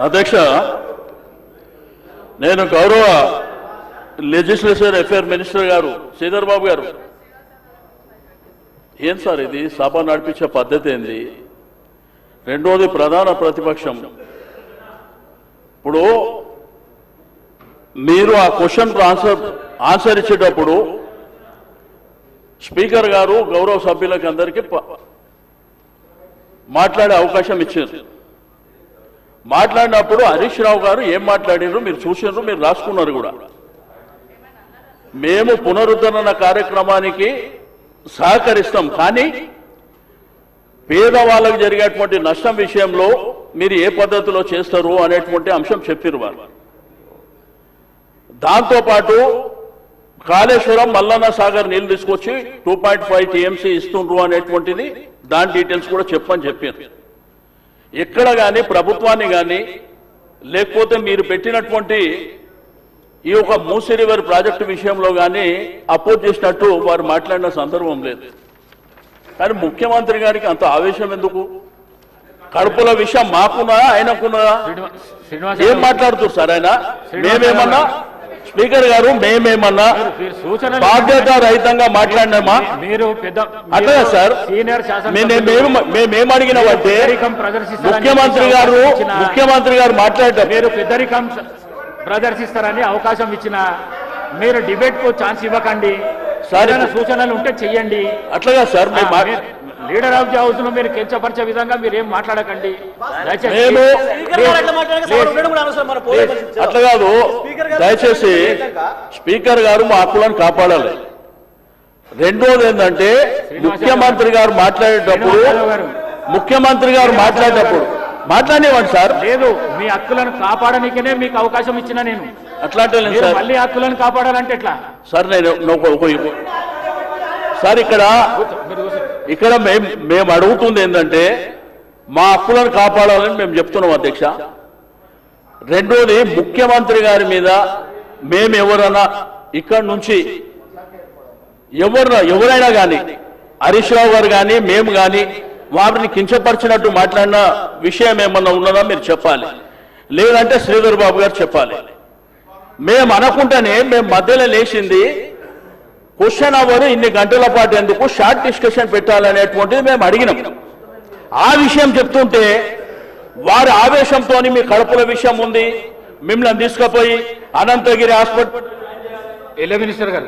అధ్యక్ష, నేను గౌరవ లెజిస్లేచర్ అఫేర్ మినిస్టర్ గారు శ్రీధర్ బాబు గారు, ఏం సార్ ఇది సభ నడిపించే పద్ధతి ఏంది? రెండోది ప్రధాన ప్రతిపక్షం. ఇప్పుడు మీరు ఆ క్వశ్చన్ ఆన్సర్ ఇచ్చేటప్పుడు స్పీకర్ గారు గౌరవ సభ్యులకు అందరికీ మాట్లాడే అవకాశం ఇచ్చారు. మాట్లాడినప్పుడు హరీష్ రావు గారు ఏం మాట్లాడారు మీరు చూసారు, మీరు రాసుకున్నారు కూడా. మేము పునరుద్ధరణ కార్యక్రమానికి సహకరిస్తాం, కానీ పేదవాళ్ళకు జరిగేటువంటి నష్టం విషయంలో మీరు ఏ పద్ధతిలో చేస్తారు అనేటువంటి అంశం చెప్పారు వారు. దాంతోపాటు కాళేశ్వరం మల్లన్న సాగర్ నీళ్లు తీసుకొచ్చి 2.5 TMC ఇస్తుండ్రు అనేటువంటిది దాని డీటెయిల్స్ కూడా చెప్పని చెప్పారు. ఎక్కడ కానీ ప్రభుత్వాన్ని కానీ లేకపోతే మీరు పెట్టినటువంటి ఈ యొక్క మూసీ రివర్ ప్రాజెక్టు విషయంలో కానీ అపోజ్ చేసినట్టు వారు మాట్లాడిన సందర్భం లేదు. కానీ ముఖ్యమంత్రి గారికి అంత ఆవేశం ఎందుకు? కడుపుల విషయం మాకున్నా ఆయనకున్నదా? ఏం మాట్లాడుతున్నారు సార్ ఆయన? మేమేమన్నా స్పీకర్ గారు మేమేమన్నా బాధ్యత రహితంగా మాట్లాడినామా? అట్లా సార్, మేమేం అడిగినామంటే ముఖ్యమంత్రి గారు మాట్లాడతారు, మీరు పెద్దరికం ప్రదర్శిస్తారని అవకాశం ఇచ్చిన మీరు డిబేట్ కు ఛాన్స్ ఇవ్వకండి. సూచనలు ఉంటే చెయ్యండి. అట్లాగా sir, leader of the house ను మీరు కించపరిచే విధంగా మీరు ఏం మాట్లాడకండి. అట్లా కాదు, దయచేసి స్పీకర్ గారు మా హక్కులను కాపాడాలి. రెండోది ఏంటంటే ముఖ్యమంత్రి గారు మాట్లాడేటప్పుడు మాట్లాడేవాడు సార్. లేదు, మీ హక్కులను కాపాడనికనే మీకు అవకాశం ఇచ్చిన నేను. అట్లాంటి మళ్ళీ హక్కులను కాపాడాలంటే ఎట్లా సార్? నేను సార్ ఇక్కడ మేము అడుగుతుంది ఏంటంటే మా హక్కులను కాపాడాలని మేము చెప్తున్నాం అధ్యక్ష. రెండోది ముఖ్యమంత్రి గారి మీద మేము ఎవరైనా ఇక్కడ నుంచి ఎవరైనా కానీ హరీష్ రావు గారు కానీ మేము కానీ వారిని కించపరిచినట్టు మాట్లాడిన విషయం ఏమన్నా ఉన్నదా మీరు చెప్పాలి, లేదంటే శ్రీధర్ బాబు గారు చెప్పాలి. మేము అనుకుంటేనే మేము మధ్యలో లేచింది క్వశ్చన్ అవర్ ఇన్ని గంటల పాటు ఎందుకు షార్ట్ డిస్కషన్ పెట్టాలనేటువంటిది మేము అడిగినాం. ఆ విషయం చెప్తుంటే వారి ఆవేశంతో మీ కడుపుల విషయం ఉంది, మిమ్మల్ని తీసుకుపోయి అనంతగిరి హాస్పిటల్ మినిస్టర్ గారు